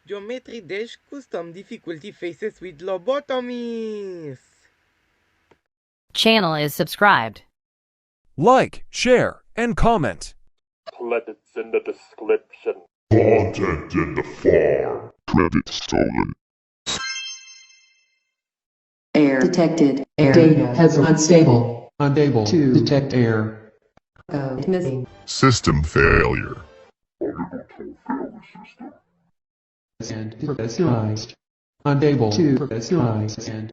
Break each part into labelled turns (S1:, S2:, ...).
S1: Geometry Dash custom difficulty faces with lobotomies.
S2: Channel is subscribed.
S3: Like, share, and comment.
S4: Credits in the description.
S5: Content in the farm. Credits stolen.
S6: Error detected.
S7: Air data has unstable. Unable to detect error.
S6: Code missing.
S5: System failure.
S7: And professionalized. Unable to professionalize and.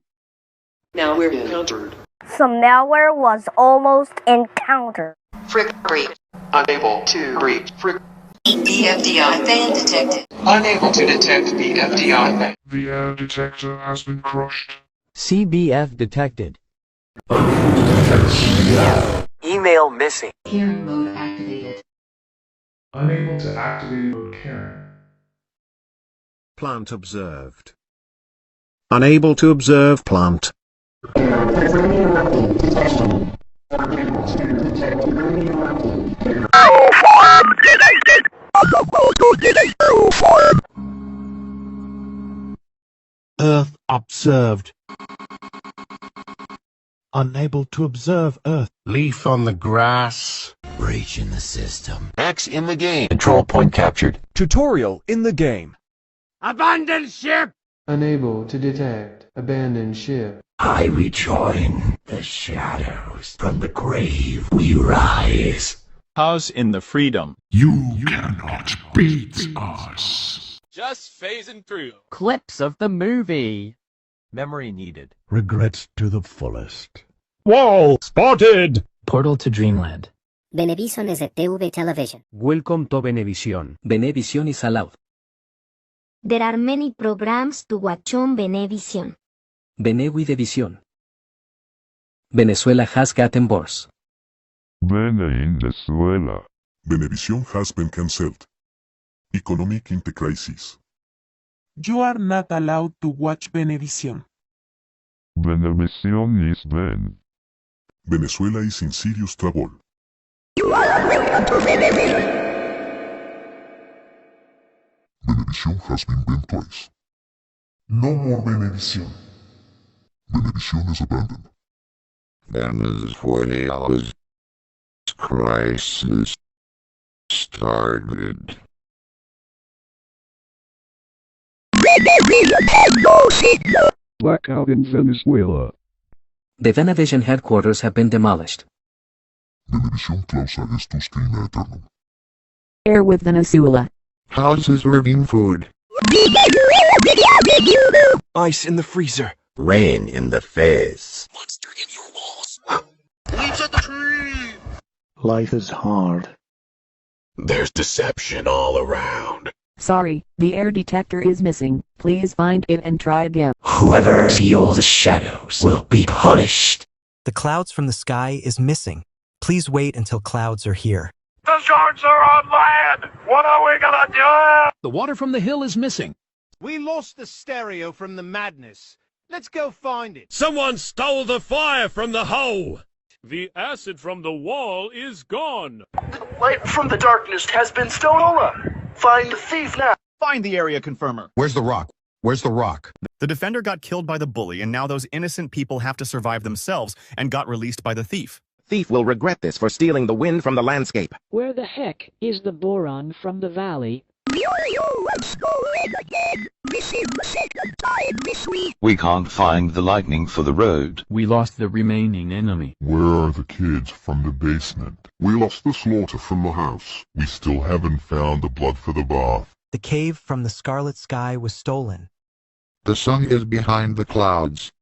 S6: Now we're encountered.
S8: Some malware was almost encountered.
S6: Frick breach. Unable to breach. Frick. BFDI fan detected. Unable to detect BFDI.
S5: The air detector has been crushed.
S9: CBF detected. Email missing.
S6: Hearing mode activated.
S5: Unable to activate mode caring.
S10: Plant observed. Unable to observe plant.
S11: Earth observed. Unable to observe Earth.
S10: Leaf on the grass.
S9: Breach in the system.
S5: X in the game.
S9: Control point captured.
S3: Tutorial in the game.
S9: Abandoned ship!
S7: Unable to detect abandoned ship.
S9: I rejoin the shadows. From the grave we rise.
S12: House in the freedom.
S5: You cannot beat us.
S12: Just phasing through.
S2: Clips of the movie.
S9: Memory needed.
S11: Regrets to the fullest.
S5: Wall spotted.
S2: Portal to Dreamland.
S8: Venevisión es de TV television.
S9: Welcome to Venevisión. Venevisión is allowed.
S8: There are many programs to watch on Venevisión.
S9: Venevisión. Venezuela has gotten worse.
S5: Venezuela. Venevisión has been cancelled. Economic into crisis.
S7: You are not allowed to watch Venevisión.
S5: Venevisión is banned. Venezuela is in serious trouble. Venevisión has been banned twice. No more Venevisión. Venevisión is abandoned. Venezuela's crisis started. Blackout in Venezuela.
S9: The Venevision headquarters have been demolished.
S5: Venevisión clausa estus crina eternum.
S2: Air with Venezuela.
S10: Houses serving food.
S3: Ice in the freezer.
S9: Rain in the face.
S5: Monster in your walls.
S10: Leaves at the tree.
S11: Life is hard.
S9: There's deception all around.
S2: Sorry, the air detector is missing. Please find it and try again.
S9: Whoever steals the shadows will be punished.
S13: The clouds from the sky is missing. Please wait until clouds are here.
S4: The sharks are on land! What are we gonna do?
S12: The water from the hill is missing.
S10: We lost the stereo from the madness. Let's go find it.
S4: Someone stole the fire from the hole! The acid from the wall is gone!
S6: The light from the darkness has been stolen! Find the thief now!
S12: Find the area confirmer.
S10: Where's the rock? Where's the rock?
S12: The defender got killed by the bully, and now those innocent people have to survive themselves and got released by the thief.
S10: Thief will regret this for stealing the wind from the landscape.
S2: Where the heck is the boron from the valley?
S11: We can't find the lightning for the road.
S12: We lost the remaining enemy.
S5: Where are the kids from the basement? We lost the slaughter from the house. We still haven't found the blood for the bath.
S13: The cave from the scarlet sky was stolen.
S5: The sun is behind the clouds.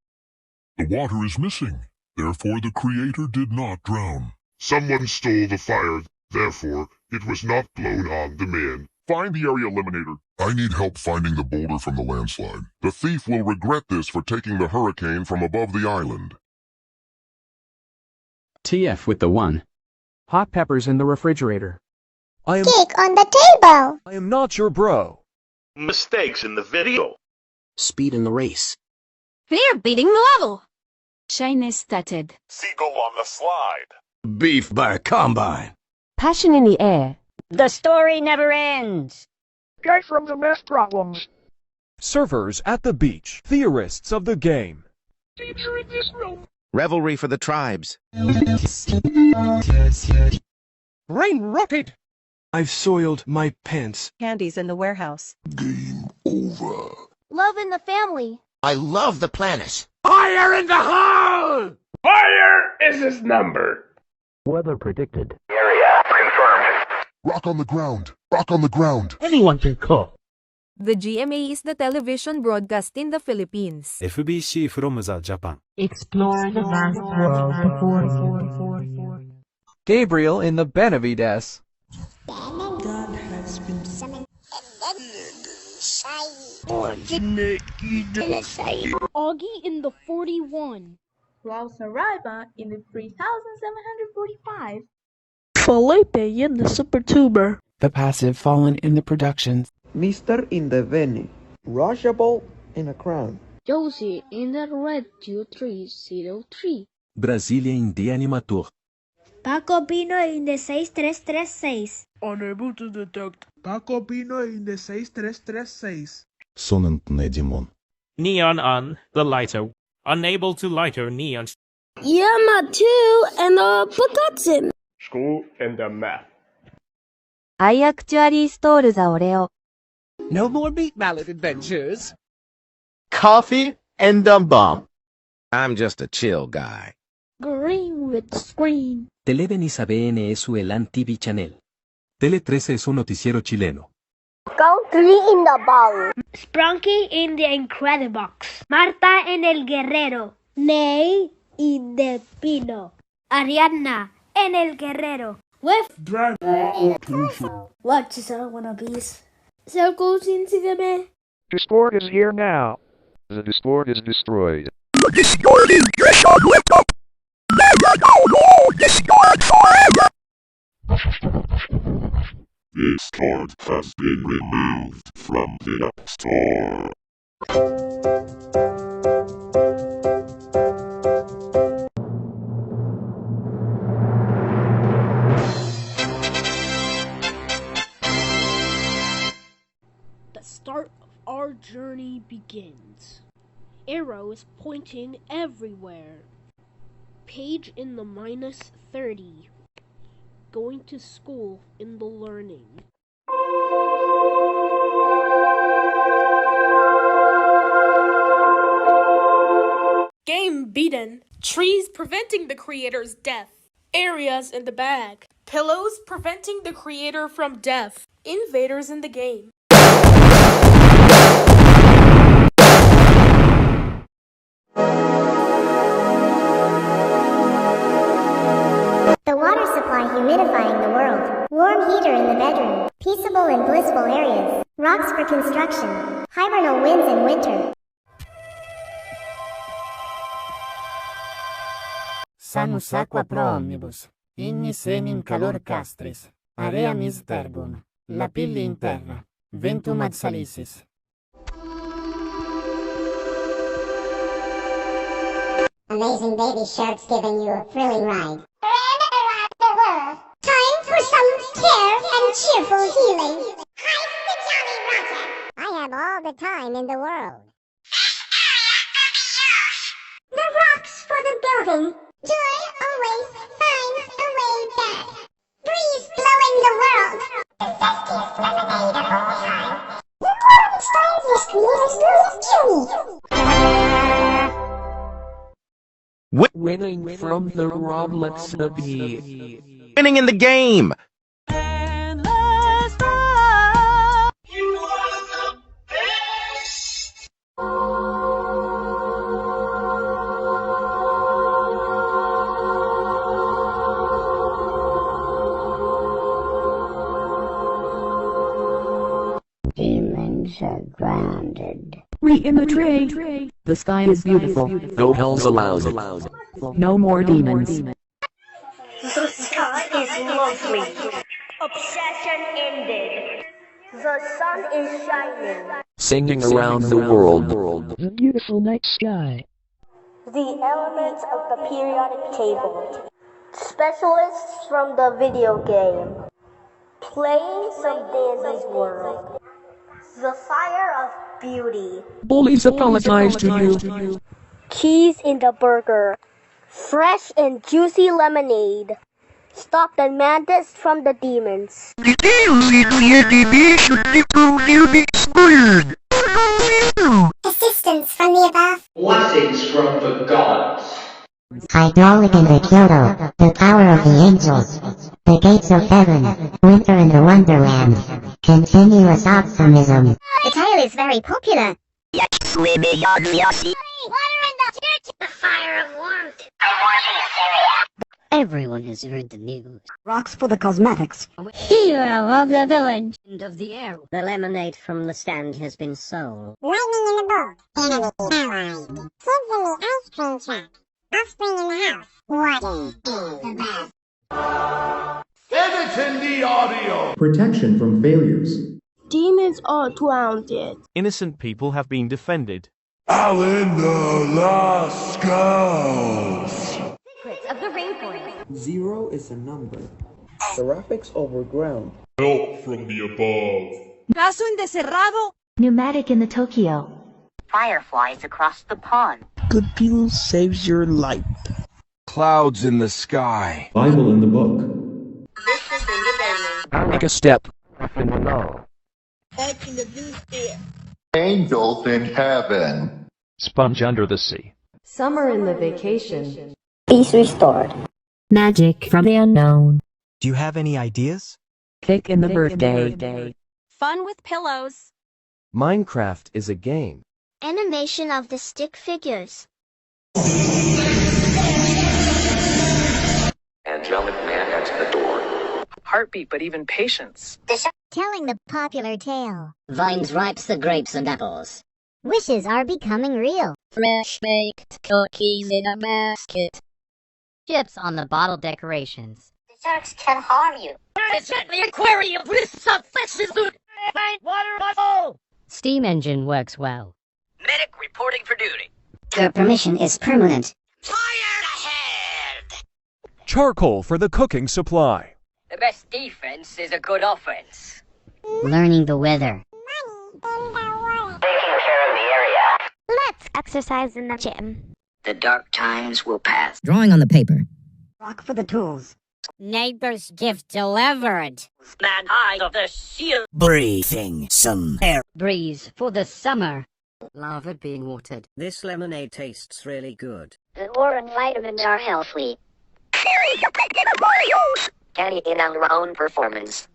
S5: The water is missing. Therefore the Creator did not drown. Someone stole the fire. Therefore, it was not blown on the man. Find the area eliminator. I need help finding the boulder from the landslide. The thief will regret this for taking the hurricane from above the island.
S12: TF with the 1.
S9: Hot peppers in the refrigerator.
S8: Cake on the table.
S3: I am not your bro.
S4: Mistakes in the video.
S9: Speed in the race.
S8: Fear beating the level.
S2: Shine started.
S4: Seagull on the slide.
S9: Beef by a combine.
S2: Passion in the air.
S8: The story never ends.
S14: Escape from the mess problems.
S3: Surfers at the beach. Theorists of the game.
S14: Thieves are in this room.
S15: Revelry for the tribes.
S14: Rain rocket.
S16: I've soiled my pants.
S17: Candy's in the warehouse.
S5: Game over.
S8: Love in the family.
S9: I love the planet.
S14: Fire in the hole! Fire is his number.
S9: Weather predicted.
S5: Area confirmed. Rock on the ground. Rock on the ground.
S9: Anyone can cook.
S18: The GMA is the television broadcast in the Philippines.
S19: FBC from the Japan.
S7: Explore the vast world before you.
S20: Gabriel in the Benavides.
S21: God has been summoned.
S22: Augie in the 41.
S23: Raul Saraiva in the 3745.
S22: Felipe in the Super Tuber.
S24: The Passive Fallen in the Productions.
S25: Mr. in the Vene. Rushable in a crown.
S22: Josie in the Red 2303.
S26: Brasília in the Animator.
S8: Paco Pino in the 6336.
S22: Unable to detect.
S27: Paco Pino in the 6336.
S19: Sonant Nedimon.
S28: Neon on the lighter. Unable to lighter neon.
S22: Yama 2 and Pagotsin.
S14: School and the math.
S18: I actually stole the Oreo.
S10: No more meat mallet adventures.
S15: Coffee and the bomb. I'm just a chill guy.
S22: Green with screen.
S26: Televen ABN es el TV Channel. Tele 13 es un noticiero chileno.
S8: Count 3 in the ball. Sprunky in the Incredibox. Marta en el Guerrero. Ney in the Pino. Ariadna en el Guerrero. With Watch is all wannabes. Circles into the me.
S14: Discord is here now. The Discord is destroyed.
S5: Discord is left up. Discord forever. This card has been removed from the App Store.
S22: The start of our journey begins. Arrow is pointing everywhere. Page in the -30. Going to school in the learning.
S29: Game beaten. Trees preventing the creator's death. Areas in the bag. Pillows preventing the creator from death. Invaders in the game.
S8: The water supply humidifying the world. Warm heater in the bedroom. Peaceable and blissful areas. Rocks for construction. Hibernal winds in winter.
S9: Sanus aqua pro omnibus. Ignis semim calor castris. Area mis terbum. Lapilli in terra. Ventum ad salisis.
S8: Amazing baby sharks giving you a thrilling ride. Time for some care and cheerful healing. Hype the Johnny Rocket. I have all the time in the world. The rocks for the building. Joy always finds a way back. Breeze blowing the world. The zestiest lemonade of all time. The world finds creator's journey.
S9: Winning from the Roblets of the
S15: Winning in the game.
S8: Demons are grounded.
S2: Read in the trade. The sky is beautiful.
S9: No hells allowed.
S2: No more demons.
S8: The sky is lovely. Obsession ended. The sun is shining.
S9: Singing around the world.
S7: The beautiful night sky.
S8: The elements of the periodic table. Specialists from the video game. Playing some Danzy's World. The fire of beauty.
S2: Bullies apologize to you.
S22: Cheese in the burger. Fresh and juicy lemonade. Stop the madness from the demons.
S8: Assistance from the above.
S7: Blessings from the gods.
S8: Hydraulic in the Kyoto, the power of the angels, the gates of heaven, winter in the wonderland, continuous optimism. The tale is very popular. Water in the church, the fire of warmth. I'm washing Syria.
S1: Everyone has heard the news.
S8: Rocks for the cosmetics.
S1: Hero of the village. End of the air. The lemonade from the stand has been sold.
S8: Lightning in the book. Enemy allied. Kids in the ice cream truck. Offspring in the house. What is the best?
S14: Edit in the audio.
S7: Protection from failures.
S22: Demons are drowned.
S28: Innocent people have been defended.
S5: Alan the Lost Skulls.
S1: Secrets of the rainforest.
S25: 0 is a number. Graphics overground.
S5: Help from the above.
S1: Caso encerrado.
S8: Pneumatic in the Tokyo.
S1: Fireflies across the pond.
S25: Good people saves your life.
S15: Clouds in the sky.
S7: Bible in the book.
S1: This is in the bedroom.
S2: Take a step.
S5: Angels in heaven.
S19: Sponge under the sea.
S3: Summer in the vacation.
S22: Peace restored.
S3: Magic from the unknown.
S4: Do you have any ideas?
S2: Cake in the birthday.
S29: Fun with pillows.
S4: Minecraft is a game.
S8: Animation of the stick figures.
S6: Angelic man at the door.
S11: Heartbeat, but even patience.
S8: Telling the popular tale.
S1: Vines ripes the grapes and apples.
S8: Wishes are becoming real.
S1: Fresh baked cookies in a basket. Chips on the bottle decorations.
S8: The sharks can harm you.
S1: It's at the aquarium with some fishes. Water bottle. Steam engine works well.
S11: Medic reporting for duty.
S8: Your permission is permanent.
S11: Fire ahead!
S19: Charcoal for the cooking supply.
S11: The best defense is a good offense.
S1: Learning the weather.
S11: Taking care of the area.
S8: Let's exercise in the gym.
S11: The dark times will pass.
S1: Drawing on the paper.
S8: Rock for the tools.
S1: Neighbor's gift delivered.
S11: Man high of the shield.
S1: Breathing some air. Breeze for the summer. Lava being watered.
S11: This lemonade tastes really good.
S8: The ore and vitamins are healthy.
S11: Carry in our own performance.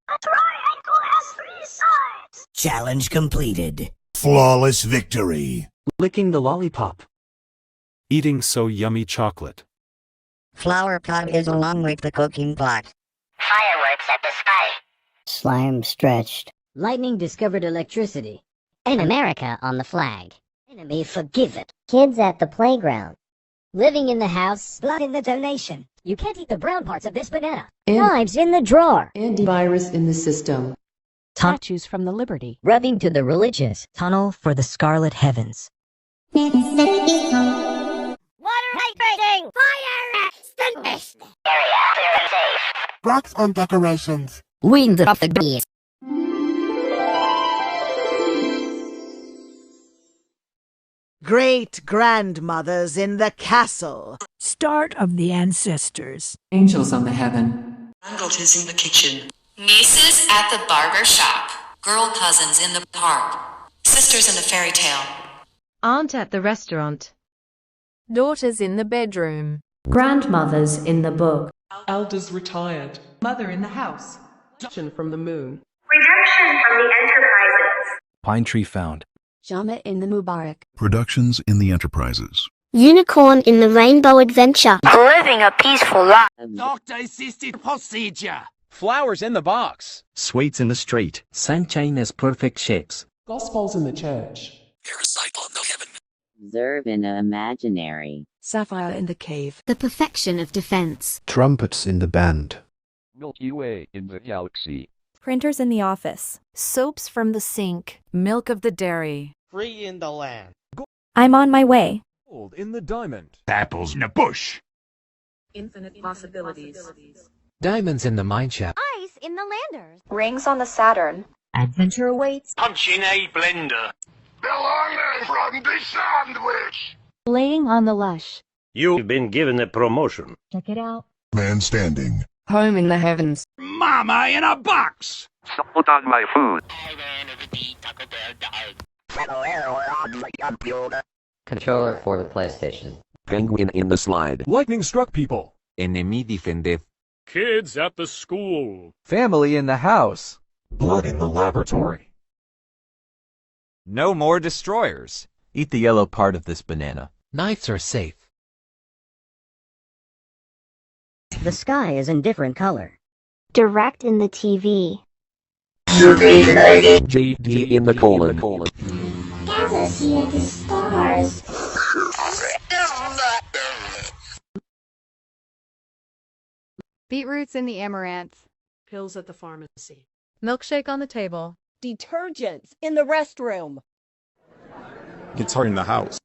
S8: A triangle has 3 sides.
S11: Challenge completed.
S5: Flawless victory.
S19: Licking the lollipop. Eating so yummy chocolate.
S1: Flower pot is along with the cooking pot.
S8: Fireworks at the sky.
S1: Slime stretched. Lightning discovered electricity.
S8: In America on the flag. Enemy forgive it. Kids at the playground.
S1: Living in the house. Blood in the donation. You can't eat the brown parts of this banana.
S8: Knives in the drawer.
S3: Antivirus in the system.
S2: Statues from the Liberty.
S1: Rubbing to the religious.
S3: Tunnel for the scarlet heavens.
S8: Water hydrating. Fire extinguished. Area clear and safe.
S5: Rocks and decorations.
S1: Wind of the beast.
S12: Great-grandmothers in the castle.
S3: Start of the ancestors. Angels on the heaven.
S13: Granddaughters in the kitchen. Nieces at the barber shop. Girl cousins in the park. Sisters in a fairy tale.
S3: Aunt at the restaurant.
S18: Daughters in the bedroom.
S3: Grandmothers in the book.
S27: Elders retired. Mother in the house.
S7: Redemption from the moon.
S8: Redemption from the Enterprises.
S19: Pine tree found.
S3: Jama in the Mubarak.
S5: Productions in the Enterprises.
S8: Unicorn in the Rainbow Adventure. Living a peaceful life.
S11: Doctor-assisted procedure.
S15: Flowers in the box.
S26: Sweets in the street. Sunshine as perfect shapes.
S27: Gospels in the church.
S11: Parasite on the heaven.
S16: Observe in the imaginary.
S3: Sapphire in the cave.
S8: The perfection of defense.
S19: Trumpets in the band.
S13: Milky Way in the galaxy.
S18: Printers in the office. Soaps from the sink. Milk of the dairy.
S10: Free in the land.
S18: I'm on my way.
S19: Gold in the diamond.
S5: Apples in a bush.
S3: Infinite possibilities.
S26: Diamonds in the mine shaft.
S8: Ice in the Landers.
S3: Rings on the Saturn.
S1: Adventure awaits.
S10: Punching a blender.
S5: Belonging from the sandwich.
S1: Laying on the lush.
S10: You've been given a promotion.
S1: Check it out.
S5: Man standing.
S1: Home in the heavens.
S10: Mama in a box.
S6: Sold on my food.
S16: Controller for the PlayStation.
S26: Penguin in the slide.
S19: Lightning struck people.
S26: Enemy defended.
S19: Kids at the school.
S4: Family in the house.
S19: Blood in the laboratory.
S4: No more destroyers. Eat the yellow part of this banana. Knives are safe.
S1: The sky is in different color.
S22: Direct in the TV.
S26: GD in the colon.
S8: Galaxy of the stars.
S9: Beetroots in the amaranth.
S14: Pills at the pharmacy.
S9: Milkshake on the table.
S12: Detergents in the restroom.
S19: Guitar in the house.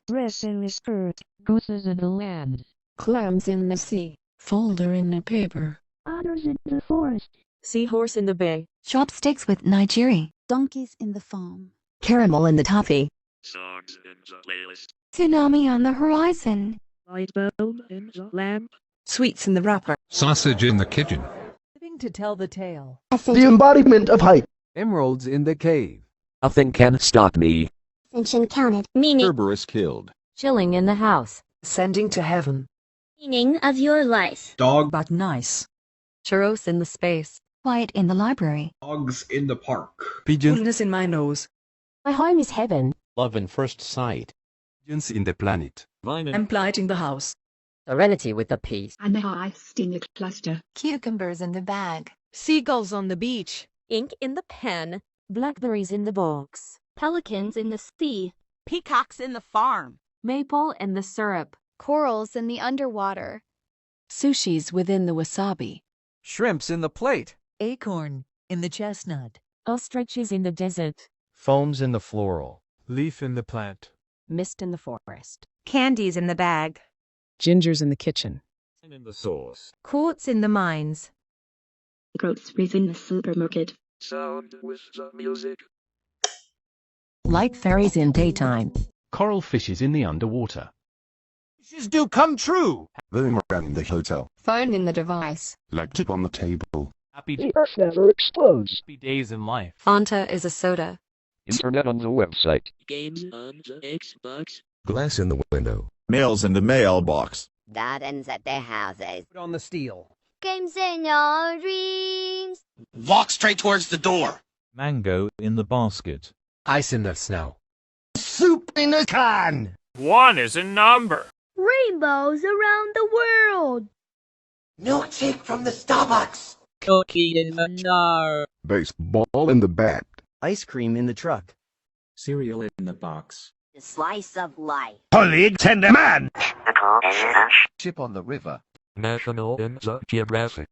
S17: Dress in the skirt. Gooses in the land.
S27: Clams in the sea. Folder in the paper.
S17: Otters in the forest.
S27: Seahorse in the bay.
S18: Chopsticks with nigiri.
S20: Donkeys in the farm.
S18: Caramel in the toffee.
S21: Songs in the playlist.
S18: Tsunami on the horizon.
S21: Light bulb in the lamp.
S14: Sweets in the wrapper.
S23: Sausage in the kitchen.
S14: Living to tell the tale.
S7: The embodiment of hype.
S4: Emeralds in the cave.
S15: Nothing can stop me.
S8: Ascension counted.
S22: Meaning.
S23: Cerberus killed.
S1: Chilling in the house.
S27: Sending to heaven.
S22: Meaning of your life.
S23: Dog.
S14: But nice.
S18: Churros in the space. Quiet in the library.
S23: Dogs in the park.
S4: Pigeons.
S14: Coolness in my nose.
S1: My home is heaven.
S26: Love in first sight.
S19: Pigeons in the planet.
S14: I'm blighting the house.
S1: Serenity with a peace.
S20: And a high-stinged cluster.
S18: Cucumbers in the bag.
S14: Seagulls on the beach.
S18: Ink in the pen.
S1: Blackberries in the box.
S22: Pelicans in the sea.
S12: Peacocks in the farm.
S18: Maple in the syrup.
S9: Corals in the underwater.
S18: Sushis within the wasabi.
S4: Shrimps in the plate.
S14: Acorn in the chestnut.
S1: Ostriches in the desert.
S4: Foams in the floral.
S19: Leaf in the plant.
S1: Mist in the forest.
S18: Candies in the bag.
S14: Gingers in the kitchen.
S10: And in the sauce.
S18: Quartz in the mines.
S20: Groceries in the supermarket.
S21: Sound with the music.
S1: Light fairies in daytime.
S19: Coral fishes in the underwater.
S10: Wishes do come true.
S5: Boomerang in the hotel.
S9: Phone in the device.
S5: Laptop on the table.
S19: Happy
S7: Earth never explodes.
S19: days in life.
S18: Fanta is a soda.
S26: Internet on the website.
S21: Games on the Xbox.
S5: Glass in the window.
S24: Mails in the mailbox.
S1: Gardens at their houses.
S10: Put on the steel.
S22: Games in your dreams.
S10: Walk straight towards the door.
S19: Mango in the basket.
S4: Ice in the snow.
S10: Soup in a can.
S19: 1 is a number.
S22: Rainbows around the world.
S10: Milkshake from the Starbucks.
S21: Cookie in the jar.
S5: Baseball in the bat.
S4: Ice cream in the truck.
S26: Cereal in the box.
S1: The slice of life.
S10: Holy tender man.
S4: Ship on the river.
S21: National in the Geographic.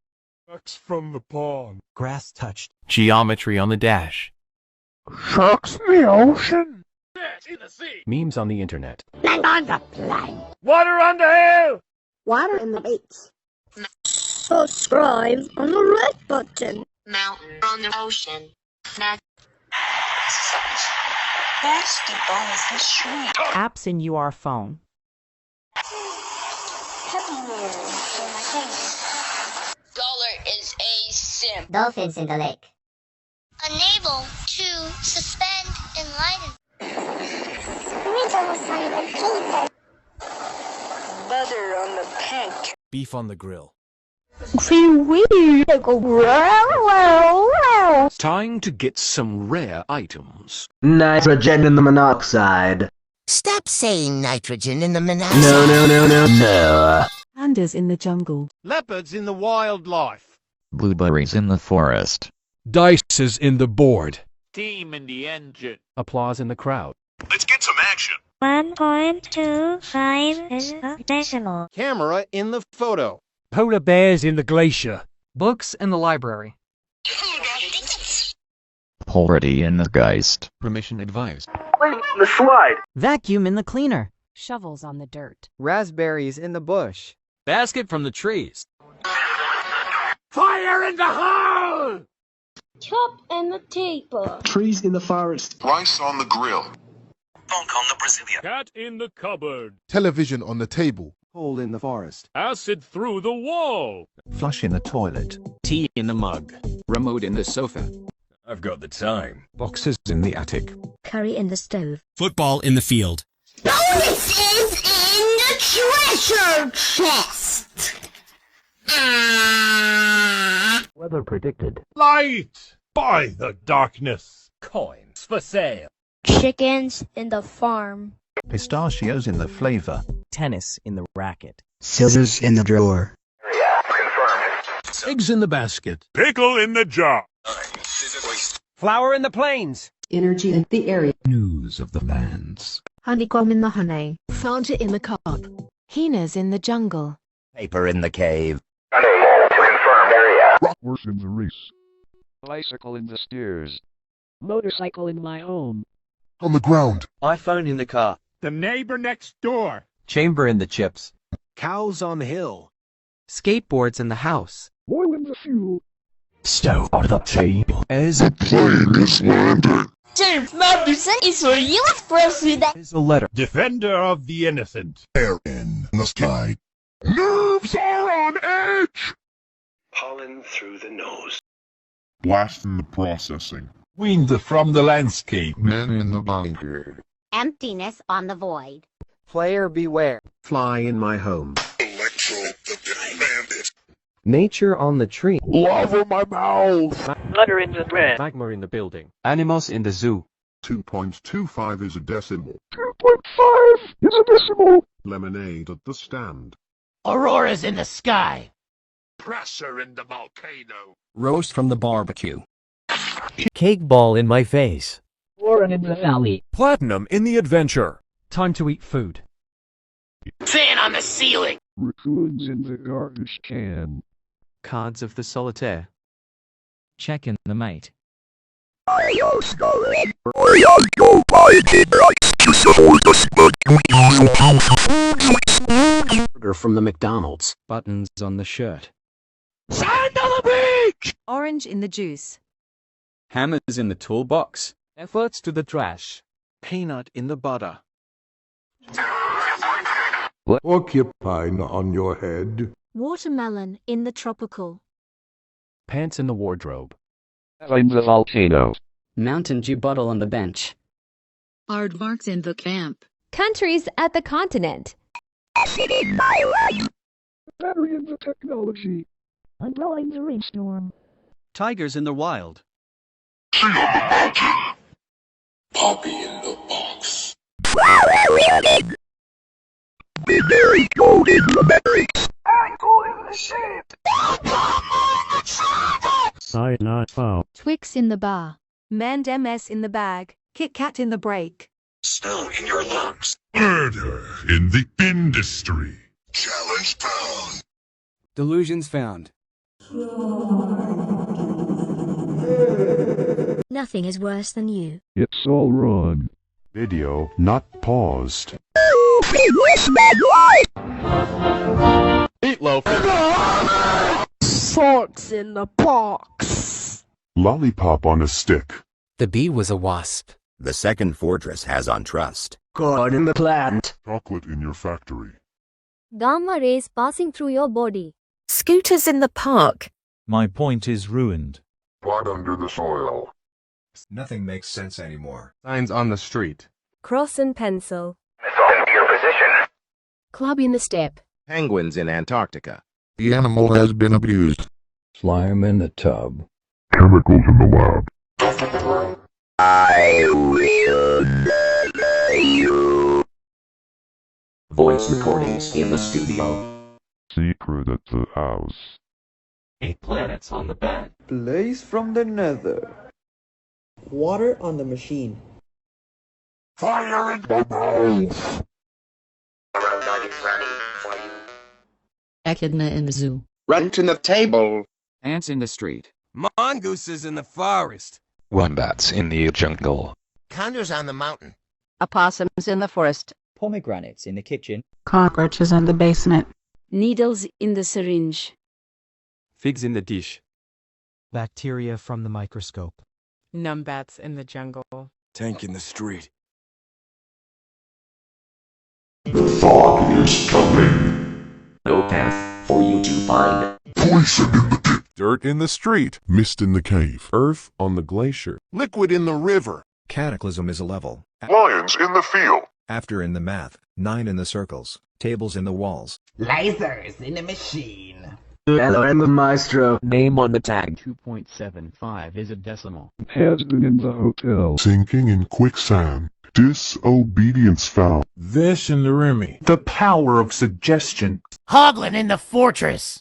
S19: Ducks from the pond.
S4: Grass touched.
S19: Geometry on the dash.
S7: Sharks in the ocean.
S10: Fish in the sea.
S19: Memes on the internet.
S22: Land on the plane.
S10: Water on the hill.
S22: Water in the beach. Subscribe on the red button.
S13: Mountain on the ocean. Basketball is the street.
S18: Apps in your phone.
S11: Dollar is a sim.
S8: Dolphins in the lake. Unable to suspend enlightenment. Riddles on the paper.
S13: Butter on the pancake.
S19: Beef on the grill.
S24: Time to get some rare items.
S7: Nitrogen in the monoxide.
S11: Stop saying nitrogen in the monoxide.
S7: No.
S18: Pandas in the jungle.
S10: Leopards in the wildlife.
S26: Blueberries in the forest.
S19: Dices in the board.
S10: Steam in the engine.
S19: Applause in the crowd.
S5: Let's get some action.
S22: 1.25 is a decimal.
S10: Camera in the photo.
S19: Polar bears in the glacier.
S14: Books in the library.
S26: Polarity in the Geist. Permission advised.
S7: The slide.
S18: Vacuum in the cleaner.
S1: Shovels on the dirt.
S4: Raspberries in the bush.
S19: Basket from the trees.
S10: Fire in the hole!
S22: Chop in the table.
S23: Trees in the forest.
S5: Rice on the grill.
S11: Funk on the Brazilian.
S2: Cat in the cupboard.
S3: Television on the table.
S23: Hole in the forest.
S2: Acid through the wall.
S23: Flush in the toilet.
S24: Tea in the mug.
S6: Remote in the sofa.
S24: I've got the time.
S23: Boxes in the attic.
S1: Curry in the stove.
S15: Football in the field.
S8: Bonuses in the treasure chest.
S26: Weather predicted.
S2: Light by the darkness.
S4: Coins for sale.
S22: Chickens in the farm.
S23: Pistachios in the flavor.
S14: Tennis in the racket.
S16: Scissors in the drawer.
S11: Confirmed.
S24: Eggs in the basket.
S2: Pickle in the jar.
S10: Flower in the plains.
S7: Energy in the area.
S23: News of the lands.
S1: Honeycomb in the honey.
S14: Fanta in the cup.
S1: Hyenas in the jungle.
S26: Paper in the cave.
S11: Unable to confirm area.
S23: Horse in the race.
S21: Bicycle in the stairs.
S27: Motorcycle in my home.
S3: On the ground.
S10: iPhone in the car.
S2: The neighbor next door.
S4: Chamber in the chips.
S10: Cows on the hill.
S14: Skateboards in the house.
S21: Oil in the fuel.
S26: Stove on the table.
S23: As
S5: The plane is landing.
S8: James Madison is for US president.
S23: is a letter.
S2: Defender of the innocent.
S5: Air in the sky. Nerves are on edge.
S21: Pollen through the nose.
S5: Blast in the processing.
S23: Wind from the landscape.
S5: Men in the bunker.
S1: Emptiness on the void.
S10: Player beware.
S23: Fly in my home.
S5: Electro the bandit.
S14: Nature on the tree.
S5: Lava my mouth.
S21: Butter in the bread.
S14: Magma in the building.
S4: Animals in the zoo.
S5: 2.25 is a decimal.
S21: 2.5 is a decimal.
S5: Lemonade at the stand.
S1: Auroras in the sky.
S5: Pressure in the volcano.
S26: Roast from the barbecue.
S14: Cake ball in my face.
S27: Warren in the valley.
S24: Platinum in the adventure.
S14: Time to eat food.
S1: Fan on the ceiling.
S21: Raccoons in the garbage can.
S14: Cards of the solitaire. Check in the mate.
S26: Burger from the McDonald's.
S14: Buttons on the shirt.
S1: Sand on the beach.
S18: Orange in the juice.
S4: Hammers in the toolbox.
S14: Efforts to the trash.
S10: Peanut in the butter.
S5: Porcupine on your head.
S22: Watermelon in the tropical.
S14: Pants in the wardrobe.
S21: In the volcano.
S17: Mountain Dew bottle on the bench.
S25: Aardvarks in the camp.
S28: Countries at the continent.
S21: Battery in the technology.
S27: Umbrella in the rainstorm.
S10: Tigers in the wild.
S5: Poppy in the box.
S21: Blueberry gold in the berries. Angle in the shape.
S27: Side not found.
S22: Twix in the bar.
S18: Mand MS in the bag. Kit Kat in the break.
S21: Snow in your lungs.
S5: Murder in the industry. Challenge found.
S14: Delusions found.
S1: Nothing is worse than you.
S21: It's all wrong.
S5: Video not paused.
S10: Meatloaf.
S22: Sharks in the box.
S5: Lollipop on a stick.
S14: The bee was a wasp.
S26: The second fortress has on trust.
S14: God in the plant.
S5: Chocolate in your factory.
S28: Gamma rays passing through your body.
S18: Scooters in the park.
S29: My point is ruined.
S5: Blood under the soil.
S23: Nothing makes sense anymore.
S3: Signs on the street.
S28: Cross and pencil.
S11: Missile into your position.
S1: Club in the step.
S24: Penguins in Antarctica.
S5: The animal has been abused.
S23: Slime in the tub.
S5: Chemicals in the lab.
S11: I will murder you.
S26: Voice recordings in the studio.
S5: Secret at the house.
S26: 8 planets on the bed.
S30: Blaze from the nether. Water on the machine.
S5: Fire in my mouth.
S11: Around targets running for you.
S27: Echidna in the zoo.
S21: Run to the table.
S6: Ants in the street.
S10: Mongooses in the forest.
S23: Wombats in the jungle.
S10: Condors on the mountain.
S12: Opossums in the forest.
S17: Pomegranates in the kitchen.
S27: Cockroaches in the basement.
S25: Needles in the syringe.
S14: Figs in the dish.
S2: Bacteria from the microscope.
S4: Numbats in the jungle.
S24: Tank in the street.
S21: The fog is coming. No path for you to find. Poison in the pit.
S5: Dirt in the street. Mist in the cave.
S3: Earth on the glacier.
S5: Liquid in the river.
S23: Cataclysm is a level.
S5: Lions in the field.
S23: After in the math. 9 in the circles. Tables in the walls.
S7: Lasers in the machine.
S8: Hello, I'm the maestro.
S9: Name on the tag. 2.75 is a decimal.
S21: Has been in the hotel.
S5: Sinking in quicksand. Disobedience found.
S24: This in the Remy.
S10: The power of suggestion.
S7: Hoglin in the fortress.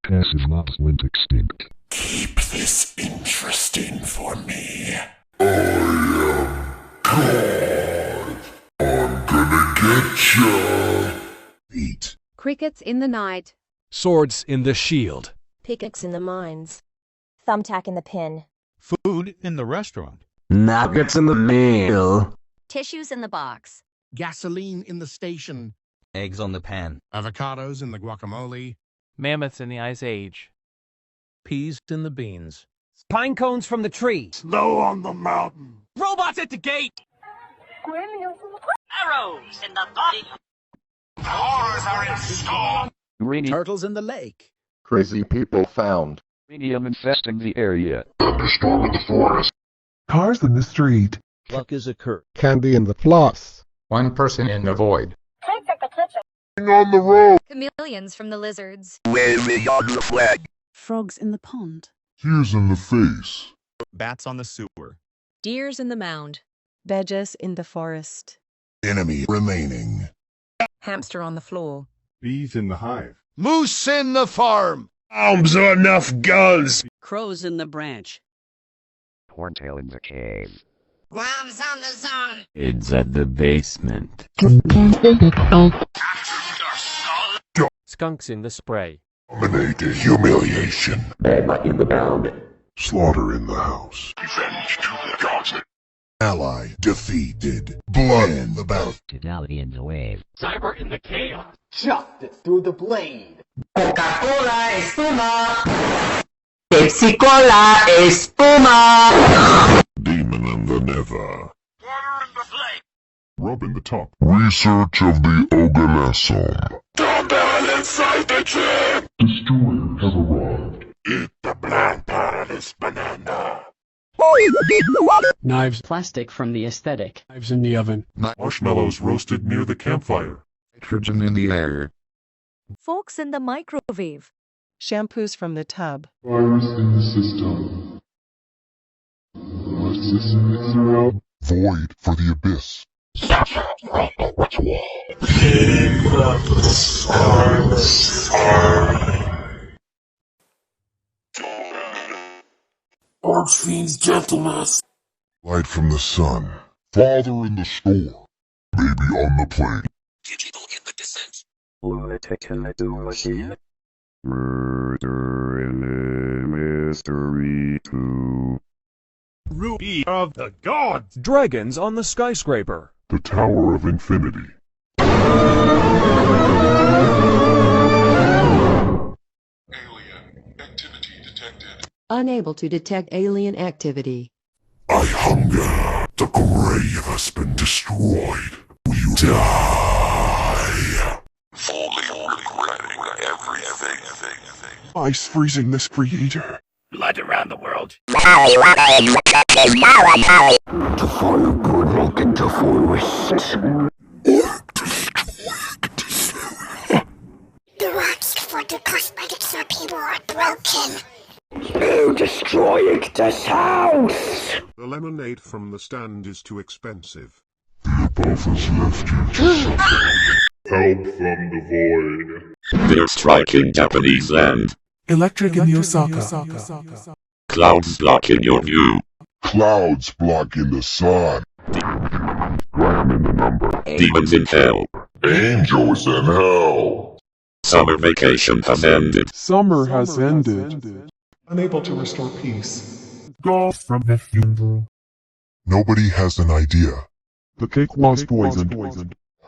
S21: Passive mobs went extinct.
S5: Keep this interesting for me. I am God. I'm gonna get ya. Eat.
S28: Crickets in the night.
S24: Swords in the shield.
S28: Pickaxe in the mines. Thumbtack in the pin.
S24: Food in the restaurant.
S8: Nuggets in the meal.
S28: Tissues in the box.
S7: Gasoline in the station.
S14: Eggs on the pan.
S7: Avocados in the guacamole.
S6: Mammoths in the Ice Age.
S14: Peas in the beans.
S10: Pine cones from the tree.
S21: Snow on the mountain.
S10: Robots at the gate.
S11: Arrows in the body.
S21: Horrors are in store.
S8: Greeny
S24: Turtles in the lake.
S23: Crazy people found.
S21: Radium infesting the area.
S5: Thunderstorm in the forest.
S3: Cars in the street.
S14: Luck is a curse.
S3: Candy in the floss.
S23: One person in the void.
S22: Kids at the kitchen.
S5: On the road.
S28: Chameleons from the lizards.
S21: Waving on the flag.
S25: Frogs in the pond.
S5: Tears in the face.
S24: Bats on the sewer.
S28: Deers in the mound.
S4: Badgers in the forest.
S5: Enemy remaining.
S4: Hamster on the floor.
S5: Bees in the hive.
S10: Moose in the farm.
S21: Arms are enough guns.
S25: Crows in the branch.
S21: Horntail in the cave.
S11: Worms on the zone.
S24: It's at the basement.
S6: Skunks in the spray.
S5: Dominated humiliation.
S21: Magma in the mound.
S5: Slaughter in the house. Revenge to the gods. Ally defeated. Blood in the battle.
S1: Totality in the wave.
S21: Cyber in the chaos.
S7: Chopped it through the blade.
S8: Coca-Cola espuma. Pepsi-Cola espuma.
S5: Demon in the nether.
S21: Water in the flame.
S5: Rub in the top. Research of the organism.
S21: Dumbbell inside the gym.
S5: Destroyers have arrived.
S21: Eat the bland paradise banana.
S17: Knives. Plastic from the aesthetic.
S21: Knives in the oven.
S5: Marshmallows roasted near the campfire.
S23: Nitrogen in the air.
S28: Forks in the microwave.
S4: Shampoos from the tub.
S5: Virus in the system. Void for the abyss.
S21: Archfiend's gentleness.
S5: Light from the sun. Father in the store. Baby on the plane.
S21: Digital in the descent.
S23: Lunatic in the machine. Murder in a mystery 2.
S24: Ruby of the gods. Dragons on the skyscraper.
S5: The Tower of Infinity. Alien activity detected.
S4: Unable to detect alien activity.
S5: I hunger. The grave has been destroyed. You die.
S21: Fully regretting everything.
S5: Ice freezing this creator.
S21: Blood around the world.
S11: To fire
S21: good look into forest.
S22: The rocks for the cosmetics of people are broken.
S21: You destroying this house.
S5: The lemonade from the stand is too expensive. The above has left you to suffer. Help from the void.
S21: They're striking Japanese land.
S3: Electric in the Osaka.
S21: Clouds blocking your view.
S5: Clouds blocking the sun. Ram in the number.
S21: Demons in hell.
S5: Angels in hell.
S21: Summer vacation has ended.
S3: Summer has ended.
S13: Unable to restore peace.
S3: Golf from the funeral.
S5: Nobody has an idea.
S3: The cake was poisoned.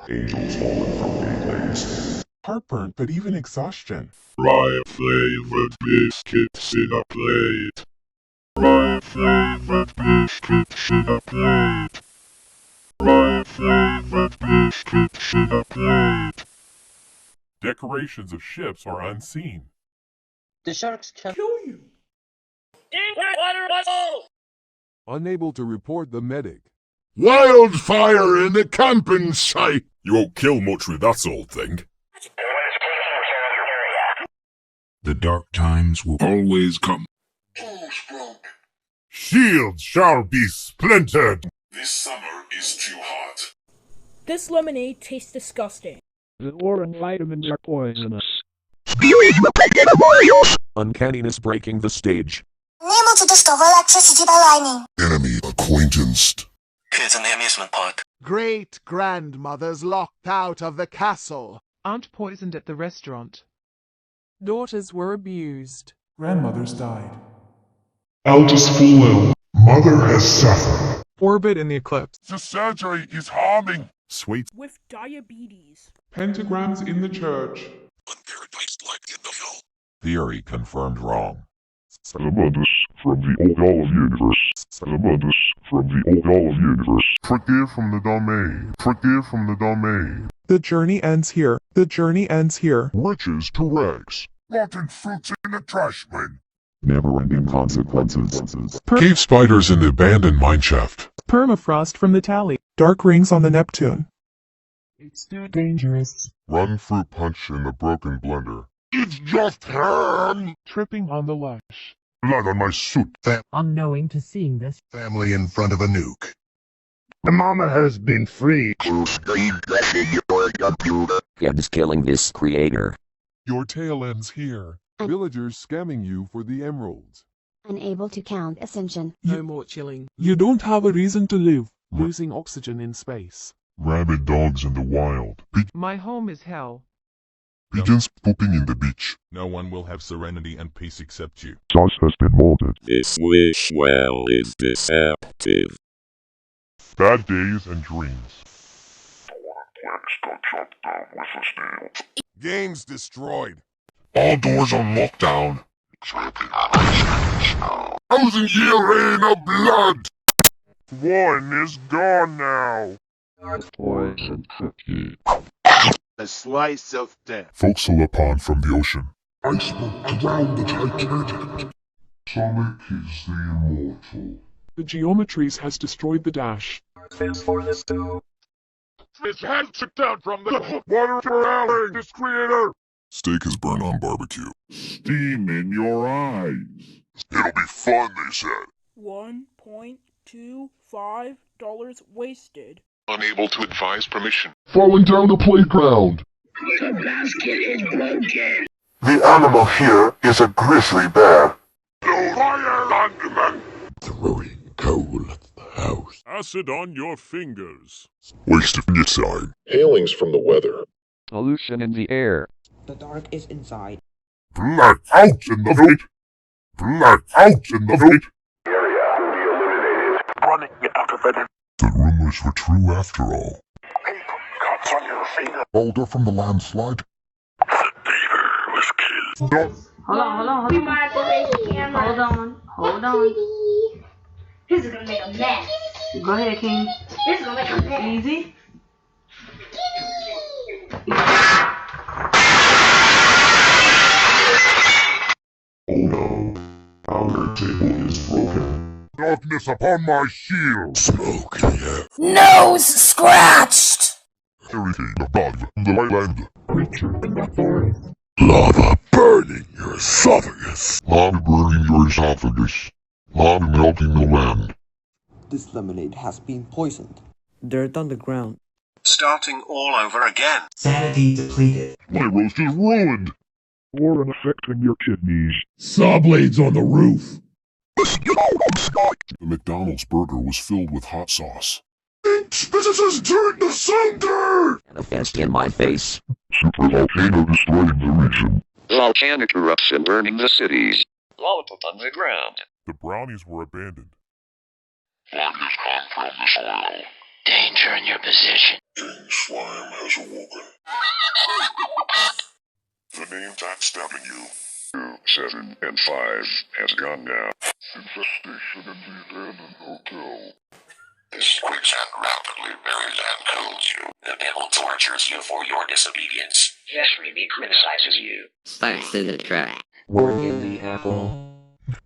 S3: Angels fallen from gateways. Heartburn, but even exhaustion.
S5: My favorite biscuits in a plate. My favorite biscuits in a plate. My favorite biscuits in a plate.
S3: Decorations of ships are unseen.
S12: The sharks can
S3: Kill you. Unable to report the medic.
S5: Wildfire in the camping site! You won't kill much with that old thing.
S21: The dark times will always come.
S5: Shields shall be splintered!
S21: This summer is too hot.
S15: This lemonade tastes disgusting.
S16: The orange vitamins are poisonous.
S24: Uncanniness breaking the stage.
S22: Unable to discover electricity by lightning.
S5: Enemy acquaintanced.
S21: Kids in the amusement park.
S10: Great-grandmothers locked out of the castle.
S18: Aunt poisoned at the restaurant. Daughters were abused.
S13: Grandmothers died.
S3: Eldest fall ill.
S5: Mother has suffered.
S18: Orbit in the eclipse.
S5: The surgery is harming.
S24: Sweet.
S15: With diabetes.
S13: Pentagrams in the church.
S21: Paradise-like in the hell.
S5: Theory confirmed wrong. Abundance from the old olive universe. Abundance from the old olive universe. Forgive from the domain. Forgive from the domain.
S13: The journey ends here. The journey ends here.
S5: Riches to rags. Rotten fruits in a trash bin.
S3: Never-ending consequences.
S5: Cave spiders in the abandoned mineshaft.
S18: Permafrost from the tally.
S13: Dark rings on the Neptune.
S18: It's too dangerous.
S5: Run fruit punch in the broken blender. It's just ham!
S13: Tripping on the lash.
S5: Blood on my suit.
S15: Unknowing to seeing this.
S5: Family in front of a nuke.
S10: The mama has been freed.
S8: Heads killing this creator.
S3: Your tail ends here. Villagers scamming you for the emeralds.
S19: Unable to count ascension.
S18: No more chilling.
S13: You don't have a reason to live.
S18: Losing oxygen in space.
S5: Rabid dogs in the wild.
S18: My home is hell.
S5: Pigeons pooping in the beach.
S3: No one will have serenity and peace except you.
S5: Sauce has been molded.
S20: This wish well is deceptive.
S5: Bad days and dreams.
S3: Games destroyed.
S5: All doors on lockdown. 1,000-year reign of blood. One is gone now.
S21: Poison cookie.
S10: A slice of death.
S5: Forecastle upon from the ocean. Iceberg around the Titanic. Sonic is the immortal.
S13: The geometries has destroyed the dash.
S5: His head took down from the water for hours. This creator. Steak is burned on barbecue. Steam in your eyes. It'll be fun, they said.
S15: $1.25 wasted.
S5: Unable to advise permission. Falling down the playground.
S21: The basket is broken.
S5: The animal here is a grizzly bear. No fire, landman. Throwing coal at the house.
S3: Acid on your fingers.
S5: Waste of your time. Hailings from the weather.
S9: Pollution in the air.
S12: The dark is inside.
S5: Black out in the void. Black out in the void.
S21: Area will be eliminated. Running out of it.
S5: The rumors were true after all.
S21: Paper cuts on your finger.
S5: Boulder from the landslide.
S21: The neighbor was killed.
S19: Hold on. Hold on. This is gonna make a mess. Go ahead, King. This is gonna make a mess. Easy.
S5: Oh no. Our table is broken. Darkness upon my shield. Smoke in the air.
S22: Nose scratched.
S5: Everything above the land.
S13: Creature in the forest.
S5: Lava burning your esophagus. Lava burning your esophagus. Lava melting the land.
S12: This lemonade has been poisoned. Dirt on the ground.
S21: Starting all over again.
S12: Sanity depleted.
S5: My roast is ruined.
S3: Or affecting your kidneys.
S5: Saw blades on the roof. The McDonald's burger was filled with hot sauce. Businesses turned asunder!
S8: Manifest in my face.
S5: Super volcano destroying the region.
S20: Volcanic eruption burning the cities. Lollipop underground.
S5: The brownies were abandoned.
S21: What has come from the soil? Danger in your position. King Slime has awoken. The name tag stabbing you. 2, 7, and 5 has gone down. Infestation in the abandoned hotel.
S20: This quicksand rapidly buries and kills you. The devil tortures you for your disobedience.
S11: Jeffrey criticizes you.
S17: Thanks to the trap.
S8: Work in the apple.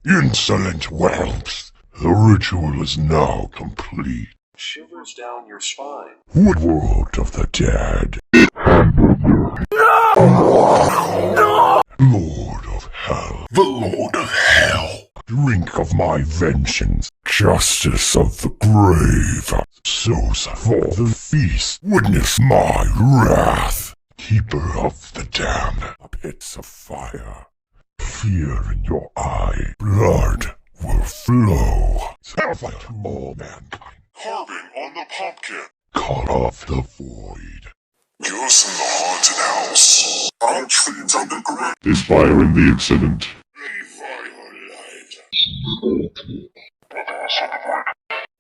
S21: Insolent whelps! The ritual is now complete.
S1: Shivers down your spine.
S21: Woodworld of the dead. Lord of Hell. The Lord of Hell. Drink of my vengeance. Justice of the grave. Souls for the feast. Witness my wrath. Keeper of the damned. Pits of fire. Fear in your eye. Blood will flow. Hellfire to all mankind. Carving on the pumpkin. Call off the void. Ghosts in the haunted house. Our trees on the ground. Is fire in the incident.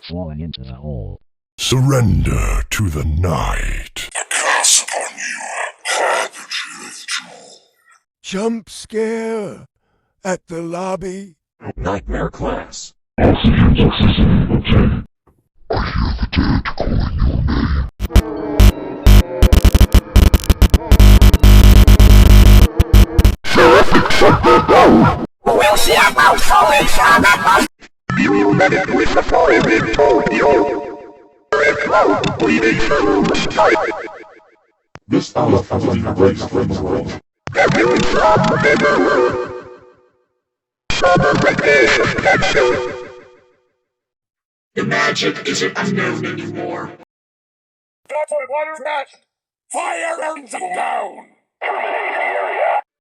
S1: Falling into the hole.
S21: Surrender to the night. The curse upon you. Hard the truth true.
S2: Jump scare at the lobby.
S24: Nightmare class.
S21: Oxygen. I hear the dead calling your name. Terrific, shut them down!
S11: We'll see about solution that
S21: You met it with the fire in Tokyo. We need to strike.
S3: This elephant breaks from the world.
S21: Every drop of the summer vacation capsule.
S20: The magic isn't unknown anymore.
S21: That's what water's at! Fire burns them down!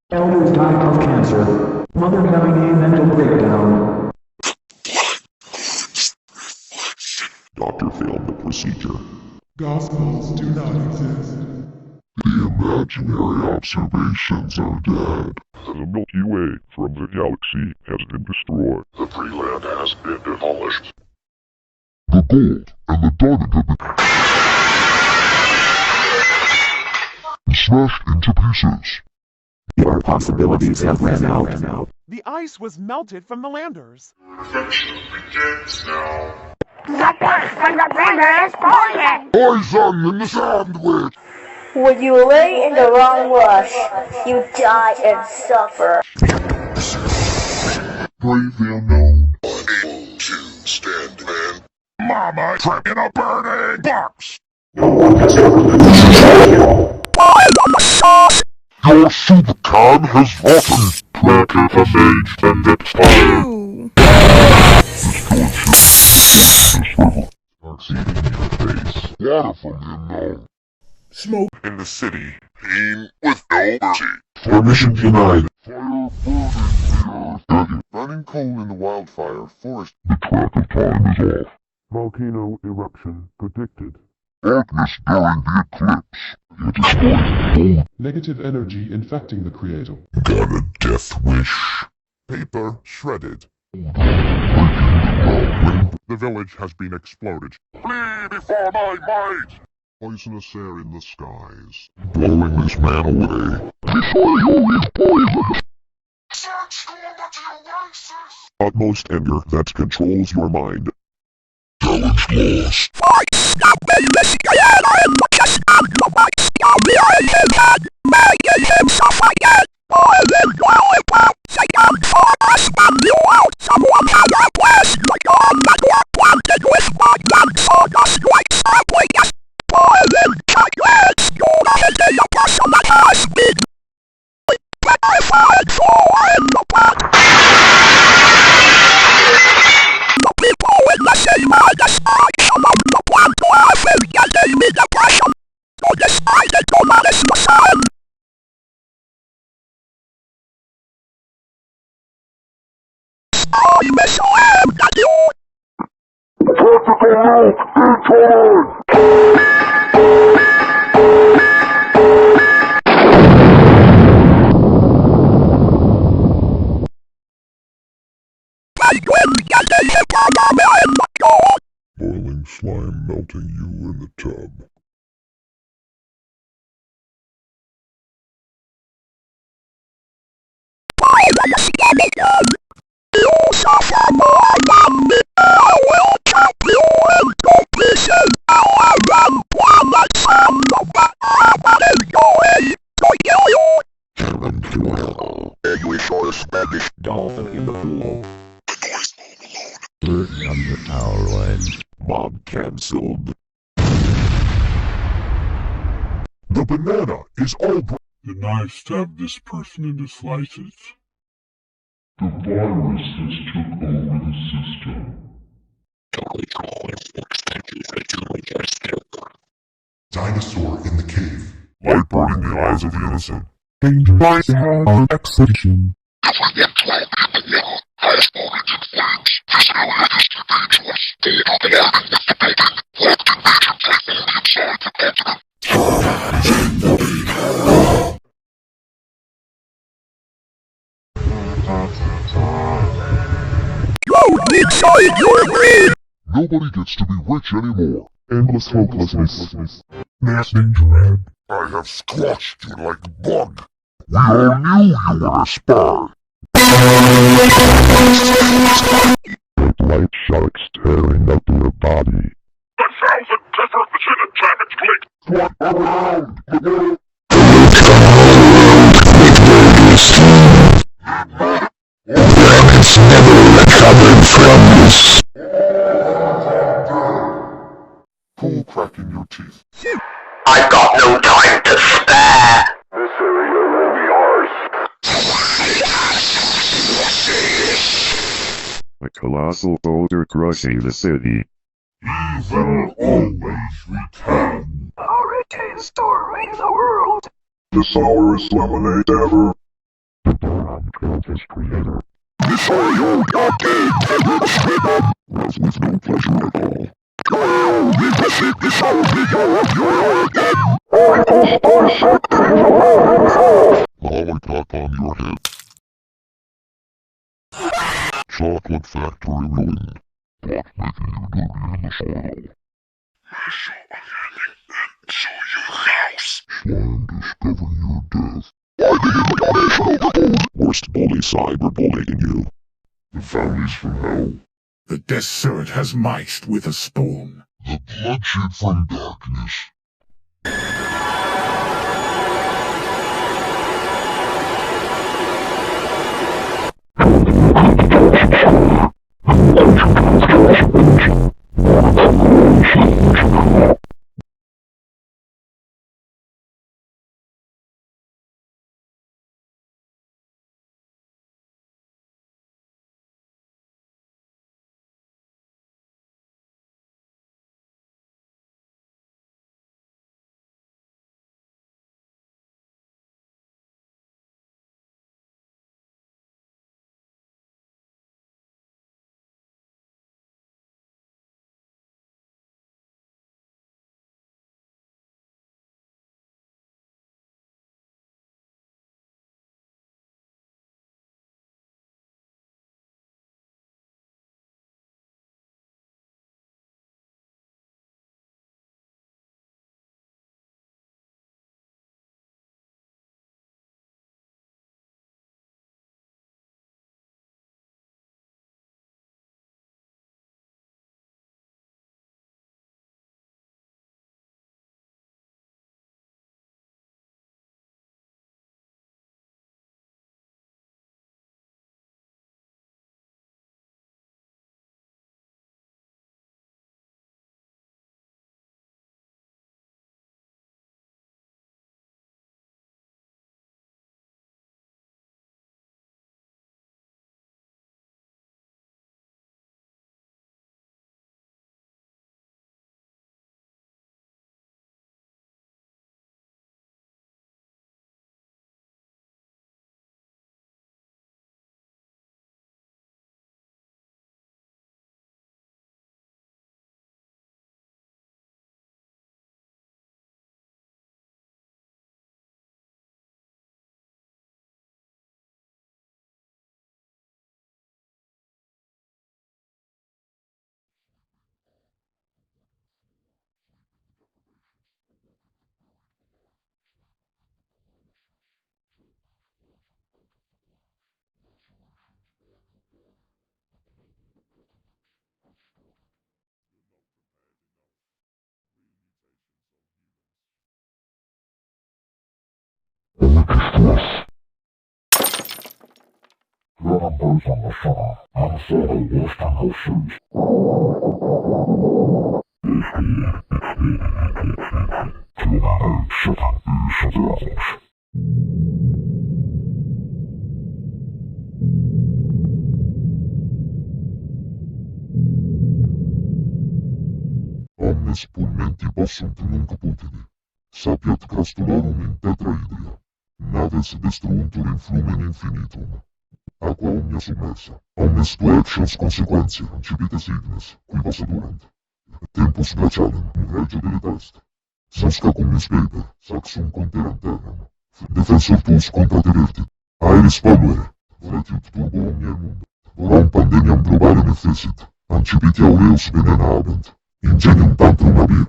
S1: Elders died of cancer. Mother having a mental breakdown.
S21: Doctor failed the procedure.
S3: Gospels do not exist.
S21: The imaginary observations are dead. The Milky Way from the galaxy has been destroyed. The pre-land has been demolished. The gold and the diamond have been smashed into pieces.
S23: Your possibilities have ran out.
S18: The ice was melted from the landers.
S21: Adventure begins now.
S19: The punch from the blender is poison!
S21: Poison in the sandwich!
S22: When you lay in the wrong rush, you die and suffer.
S21: Brave the unknown. Unable to stand man. Mama trapped in a burning box! No one has ever lived. Your supercam has rotten. Placate the mage and get fire. Succeeding in your face. Water from the unknown. Smoke in the city. Pain with no mercy. Permission denied. Fire burning the earth. Burning coal in the wildfire forest. The track of time is off.
S3: Volcano eruption predicted.
S21: Darkness during the eclipse. It is going cold.
S3: Negative energy infecting the creator.
S21: Got a death wish.
S3: Paper shredded.
S21: The village has been exploded. Flee before my might! Poisonous air in the skies. Blowing this man away. Before you is poison! Search for materializes! Utmost anger that controls your mind. Challenge lost. Boiling slime melting you in the tub. Welcome to hell. You saw a Spanish
S13: Dolphin in the pool.
S21: flirting on the tower ledge. Mob cancelled. The banana is all The knife stabbed this person into slices. The virus has took over the system. Dinosaur in the cave. Light burning the eyes of the innocent. Dangerous to have an extinction. Nobody gets to be rich anymore. Endless hopelessness. Massing dread. I have squashed you like a bug. We all knew you were a spy. Light sharks tearing up your body. 1,000 different machine damage click. What around? It's never recovered from this. Cool cracking your teeth.
S11: I've got no time to spare.
S21: This area will be ours.
S4: A colossal boulder crushing the city.
S21: Evil always return.
S11: Hurricane storming the world.
S21: The sourest lemonade ever. The Boron killed his creator. This are your goddamn was with no pleasure at all. Lollipop on your head. Chocolate factory ruined. What making you dirty in the soil? I saw a landing and saw your house. Slime discovering your death. Worst bully cyberbullying you. The families from hell. The desert has mixed with a spawn. The bloodshed from darkness.
S5: Omnes pulmentibus sunt nunc putidi. Sapiat crastularum in tetraidria. Naves destruuntur in flumen infinitum. Aqua omnia submersa. Omnes tua actions consequentia, civite signes, quiva sedurant. Tempus glacialem, regio delitast. Susca cum newspaper, saxum conterant terram. Defensor tuus contra terertit. Aeris polvere, voletiut turbo omnia mundo. Oram pandemiam globalem effecit. Ancipiti aureus venena habent. Ingenium tantrum abir.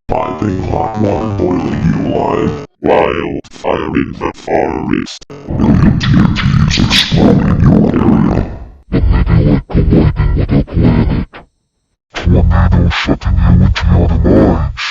S21: Piping hot water boiling you alive. Wildfire in the forest. Million TNTs explode in your area. Tornado shutting you into your demise.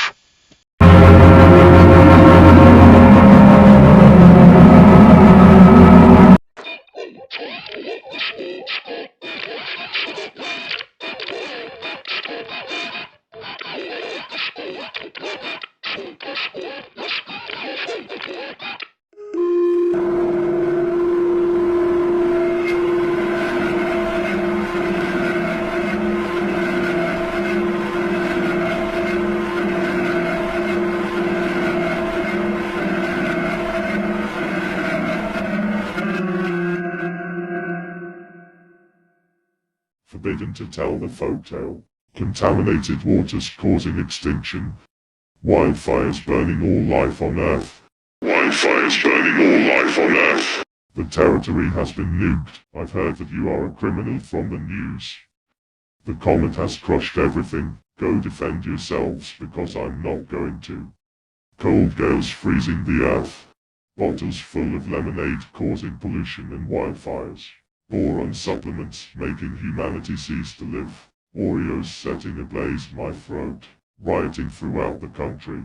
S21: Forbidden to tell the folktale. Contaminated waters causing extinction. Wildfires burning all life on Earth. Wildfires burning all life on Earth. The territory has been nuked. I've heard that you are a criminal from the news. The comet has crushed everything. Go defend yourselves, because I'm not going to. Cold gales freezing the earth. Bottles full of lemonade causing pollution and wildfires. Boron supplements making humanity cease to live. Oreos setting ablaze my throat. Rioting throughout the country.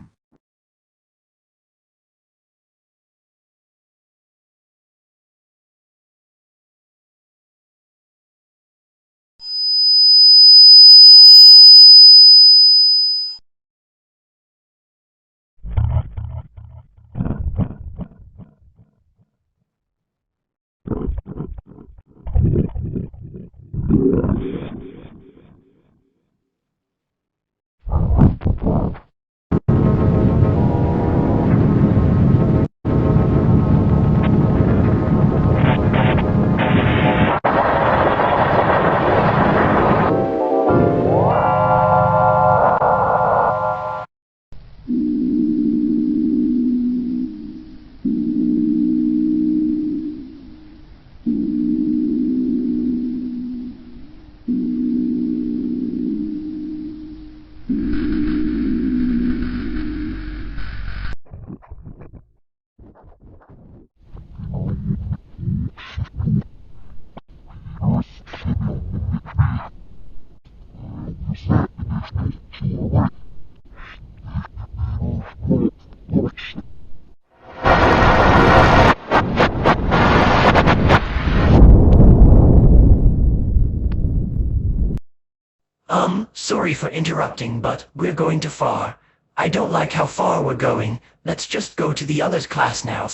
S6: Sorry for interrupting, but we're going too far. I don't like how far we're going. Let's just go to the others' class now.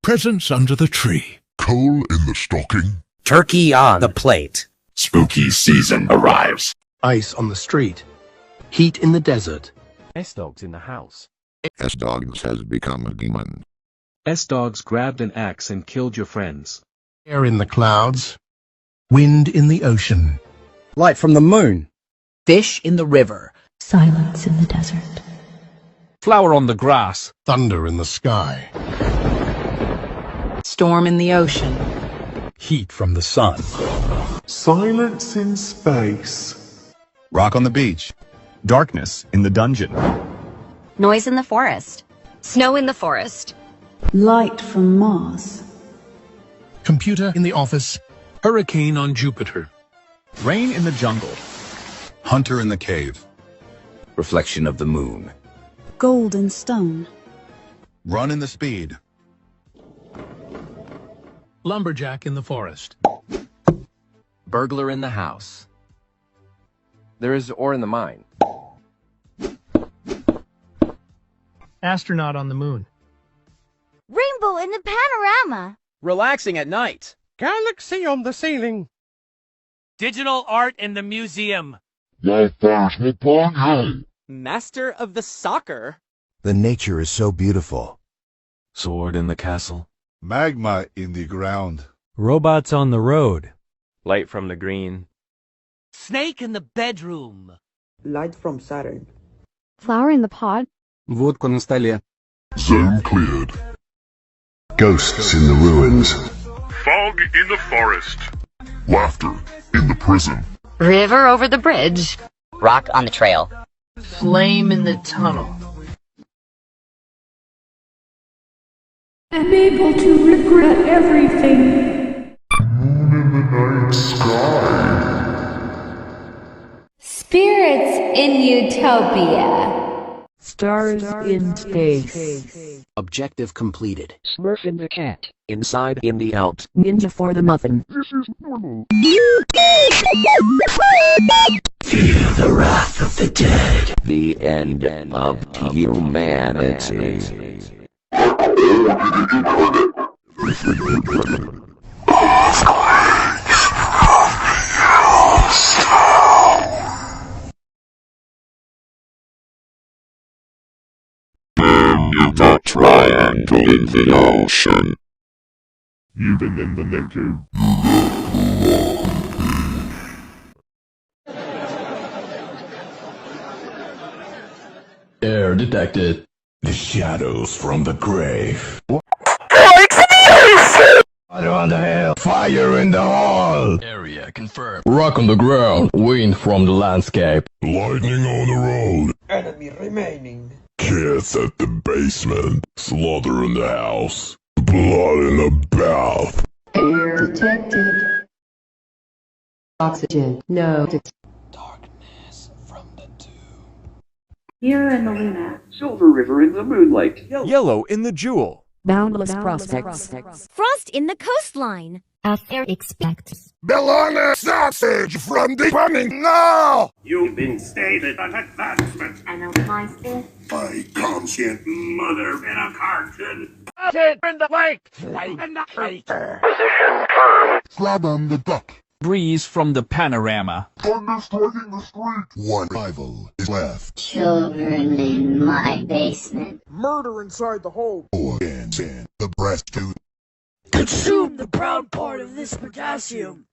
S21: Presents under the tree. Coal in the stocking.
S7: Turkey on the plate.
S21: Spooky season arrives.
S14: Ice on the street. Heat in the desert.
S24: S-Dogs in the house.
S16: S-Dogs has become a demon.
S24: S-Dogs grabbed an axe and killed your friends.
S14: Air in the clouds. Wind in the ocean.
S7: Light from the moon.
S25: Fish in the river.
S26: Silence in the desert.
S24: Flower on the grass.
S14: Thunder in the sky.
S25: Storm in the ocean.
S14: Heat from the sun.
S27: Silence in space.
S28: Rock on the beach. Darkness in the dungeon.
S29: Noise in the forest. Snow in the forest.
S26: Light from Mars.
S14: Computer in the office.
S2: Hurricane on Jupiter.
S8: Rain in the jungle.
S9: Hunter in the cave.
S10: Reflection of the moon.
S26: Golden stone.
S9: Run in the speed.
S2: Lumberjack in the forest.
S12: Burglar in the house. There is ore in the mine.
S2: Astronaut on the moon.
S15: Rainbow in the panorama.
S24: Relaxing at night.
S17: Galaxy on the ceiling.
S28: Digital art in the museum.
S17: Master of the soccer.
S10: The nature is so beautiful.
S24: Sword in the castle.
S3: Magma in the ground.
S24: Robots on the road. Light from the green.
S28: Snake in the bedroom.
S29: Light from Saturn.
S26: Flower in the pod.
S10: Водка на столе.
S5: Zone cleared.
S21: Ghosts in the ruins.
S5: Fog in the forest. Laughter in the prison.
S11: River over the bridge. Rock on the trail.
S25: Flame in the tunnel.
S26: I'm able to regret everything.
S21: Moon in the night sky.
S30: Spirits in Utopia.
S25: Stars in space.
S10: Objective completed.
S25: Smurf in the cat.
S24: Inside in the out.
S25: Ninja for the muffin.
S21: This is normal.
S6: Fear the wrath of the dead.
S24: The end of humanity.
S5: The triangle in the ocean.
S21: Even in the naked. Air detected. The shadows from the grave. Fire on the hill. Fire in the hall.
S24: Area confirmed.
S21: Rock on the ground. Wind from the landscape. Lightning on the road.
S29: Enemy remaining.
S21: Kids at the basement. Slaughter in the house. Blood in the bath.
S26: Air detected. Oxygen. No.
S12: Darkness from the tomb.
S26: Here in the Luna.
S1: Silver River in the moonlight.
S24: Yellow in the jewel.
S25: Boundless prospects.
S15: Frost in the coastline.
S26: As air expects.
S21: Bologna sausage from the burning now!
S5: You've been stated an advancement.
S26: Analyzing.
S5: By conscient mother in a carton.
S17: In the lake. Light in the crater.
S5: Position firm.
S21: Slab on the deck.
S24: Breeze from the panorama.
S21: Thunder striking the street. One rival is left.
S30: Children in my basement.
S17: Murder inside the hole.
S21: Organs in the breast tooth.
S28: Consume the brown part of this potassium.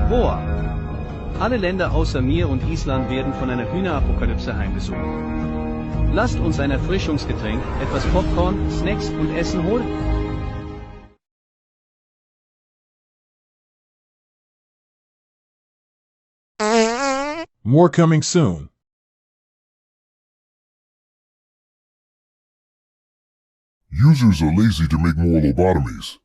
S24: Boa. Alle Länder außer mir und Island werden von einer Hühnerapokalypse heimgesucht. Lasst uns ein Erfrischungsgetränk, etwas Popcorn, Snacks und Essen holen.
S3: More coming soon.
S5: Users are lazy to make more lobotomies.